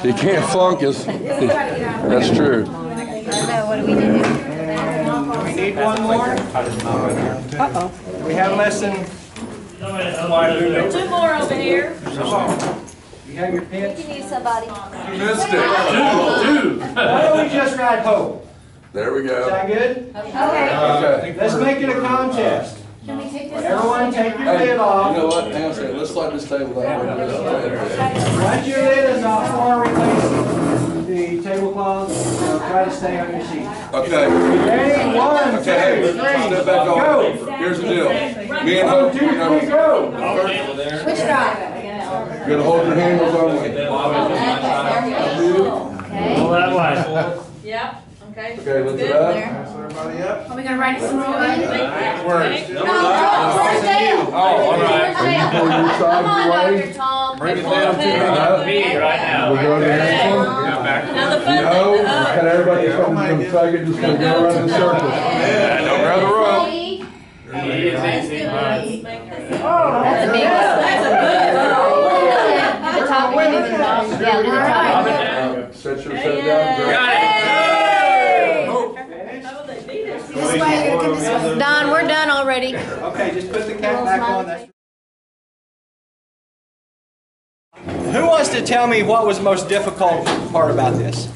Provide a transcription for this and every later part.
He can't flunk us. That's true. What do we do? We need one more. Uh-oh. We have less than... Two more over here. You have your pins? You need somebody. You missed it. Two. Why don't we just ride home? There we Is go. that good? Okay. Let's make it a contest. Can we take this? Everyone take your Hey, lid off. you know what? Hang on a second. Let's slide this table down. Once your lid is off, before replace the tablecloth, try to stay on your seat. Okay. Ready? 1, 2, 3, Okay, hey, step back off. go! Here's the deal. Me and 1, 2, 3, go! Which drive? You're gonna hold your handles on me. All that way. Yep. Okay. Okay, lift it up. Everybody up? Are we gonna write some more? Words. No, where's Dale? Oh, all right. Pull your Come side on, your way. Dr. Tom. Bring it down to me right now. We'll go to the next one. Now the foot. No, and everybody from second just gonna go around in circles. Don't grab the rope. Let's do it. That's a big one. That's a good roll. The top one. Yeah, do the top. Set yourself down. Got it. This way, you're gonna come this way. Don, we're done already. Okay, just put the cap back on. Who wants to tell me what was the most difficult part about this?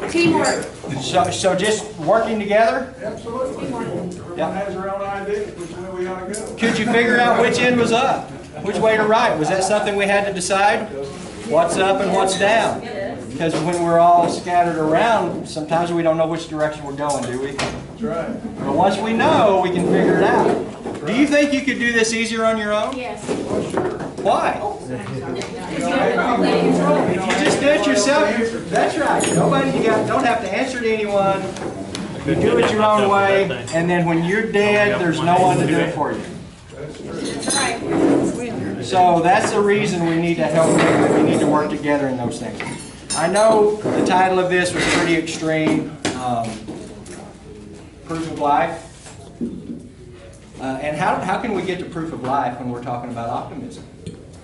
Teamwork. So just working together? Absolutely. Everyone has their own idea which way we ought to go. Could you figure out which end was up? Which way to right? Was that something we had to decide? What's up and what's down? Because when we're all scattered around, sometimes we don't know which direction we're going, do we? That's right. But once we know, we can figure it out. Do you think you could do this easier on your own? Yes. Why? If you just do it yourself, that's right. Nobody, don't have to answer to anyone. You do it your own way, and then when you're dead, there's no one to do it for you. So that's the reason we need to help. We need to work together in those things. I know the title of this was pretty extreme, proof of life. And how can we get to proof of life when we're talking about optimism?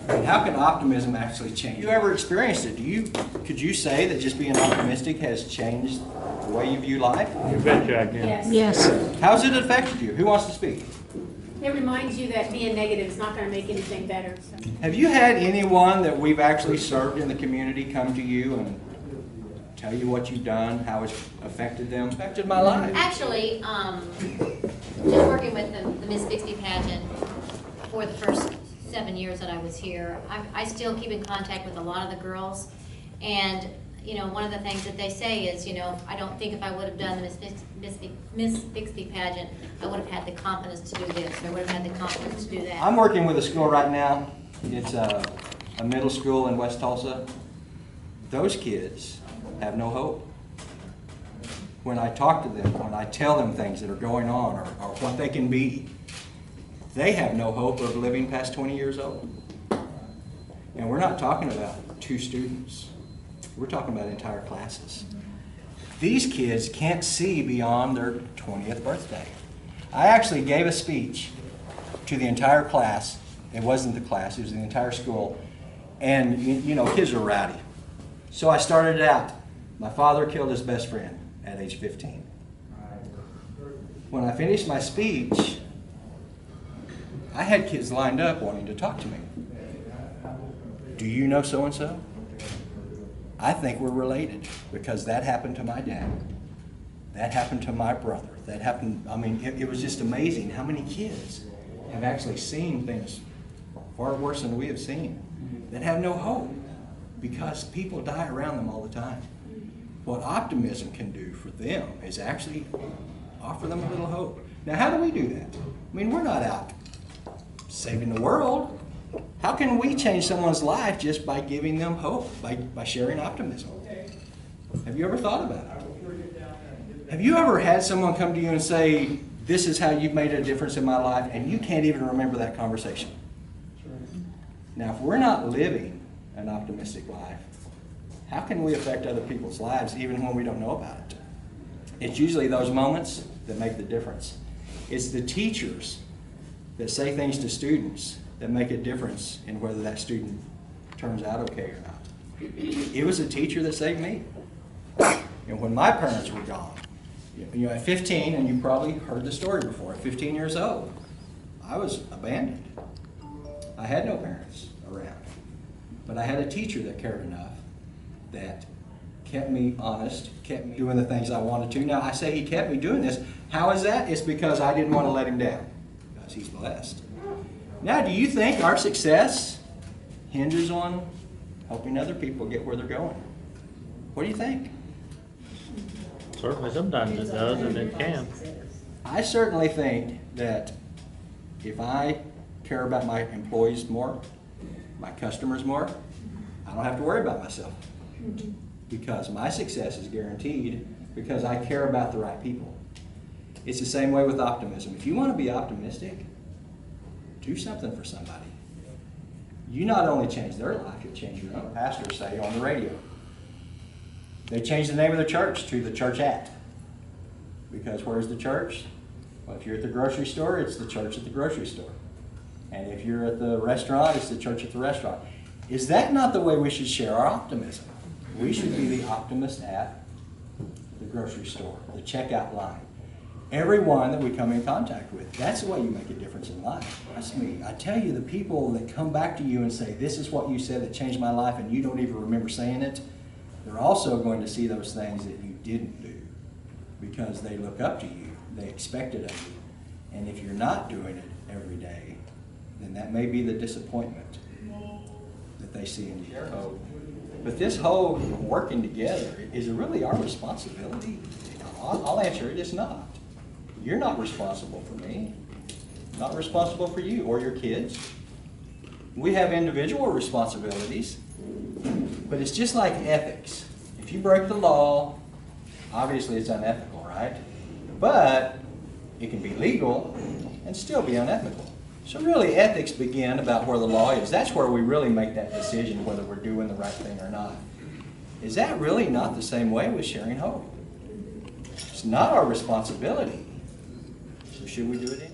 And how can optimism actually change? You ever experienced it? Could you say that just being optimistic has changed the way you view life? You betcha I can. Yes. How's it affected you? Who wants to speak? It reminds you that being negative is not going to make anything better. So. Have you had anyone that we've actually served in the community come to you and tell you what you've done, how it's affected them? Affected my life. Actually, just working with the Miss Bixby pageant for the first 7 years that I was here, I still keep in contact with a lot of the girls, and you know, one of the things that they say is, you know, I don't think if I would have done the Miss Bixby pageant, I would have had the confidence to do this, or would have had the confidence to do that. I'm working with a school right now. It's a middle school in West Tulsa. Those kids have no hope. When I talk to them, when I tell them things that are going on or what they can be, they have no hope of living past 20 years old. And we're not talking about 2 students. We're talking about entire classes. These kids can't see beyond their 20th birthday. I actually gave a speech to the entire class. It wasn't the class, it was the entire school. And you know, kids are rowdy. So I started out. My father killed his best friend at age 15. When I finished my speech, I had kids lined up wanting to talk to me. Do you know so-and-so? I think we're related because that happened to my dad. That happened to my brother. That happened, I mean, it was just amazing how many kids have actually seen things far worse than we have seen that have no hope because people die around them all the time. What optimism can do for them is actually offer them a little hope. Now, how do we do that? I mean, we're not out saving the world. How can we change someone's life just by giving them hope, by sharing optimism? Have you ever thought about it? Have you ever had someone come to you and say, this is how you've made a difference in my life, and you can't even remember that conversation? Now, if we're not living an optimistic life, how can we affect other people's lives even when we don't know about it? It's usually those moments that make the difference. It's the teachers that say things to students that make a difference in whether that student turns out okay or not. It was a teacher that saved me. And when my parents were gone, you know, at 15, and you probably heard the story before, at 15 years old, I was abandoned. I had no parents around. But I had a teacher that cared enough that kept me honest, kept me doing the things I wanted to. Now, I say he kept me doing this. How is that? It's because I didn't want to let him down, because he's blessed. Now, do you think our success hinges on helping other people get where they're going? What do you think? Certainly sometimes it does, and it can. I certainly think that if I care about my employees more, my customers more, I don't have to worry about myself. Because my success is guaranteed because I care about the right people. It's the same way with optimism. If you want to be optimistic, do something for somebody. You not only change their life, you change your own. Pastors say on the radio. They changed the name of the church to the Church at. Because where's the church? Well, if you're at the grocery store, it's the church at the grocery store. And if you're at the restaurant, it's the church at the restaurant. Is that not the way we should share our optimism? We should be the optimist at the grocery store, the checkout line. Everyone that we come in contact with, that's the way you make a difference in life. Trust me, I tell you, the people that come back to you and say, this is what you said that changed my life, and you don't even remember saying it, they're also going to see those things that you didn't do because they look up to you, they expect it of you. And if you're not doing it every day, then that may be the disappointment that they see in you. But this whole working together, is it really our responsibility? I'll answer it, it's not. You're not responsible for me, not responsible for you or your kids. We have individual responsibilities, but it's just like ethics. If you break the law, obviously it's unethical, right? But it can be legal and still be unethical. So really ethics begin about where the law is. That's where we really make that decision whether we're doing the right thing or not. Is that really not the same way with sharing hope? It's not our responsibility. So should we do it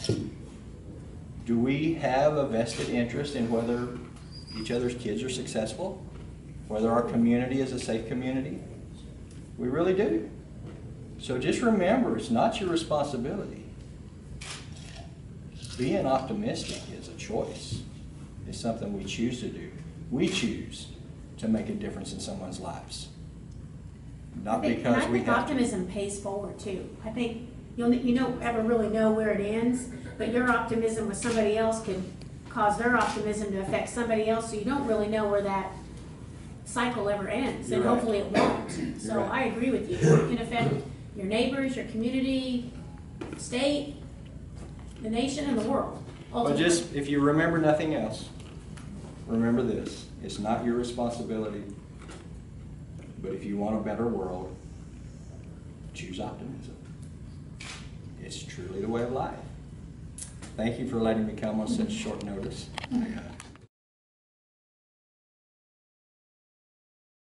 anyway? Do we have a vested interest in whether each other's kids are successful? Whether our community is a safe community? We really do. So just remember, it's not your responsibility. Being optimistic is a choice. It's something we choose to do. We choose to make a difference in someone's lives. Not because we have to. Optimism pays forward too. I think you don't ever really know where it ends, but your optimism with somebody else could cause their optimism to affect somebody else, so you don't really know where that cycle ever ends, and hopefully it won't. So I agree with you. It can affect your neighbors, your community, state, the nation, and the world. But just, if you remember nothing else, remember this. It's not your responsibility, but if you want a better world, choose optimism. It's truly the way of life. Thank you for letting me come on such short notice.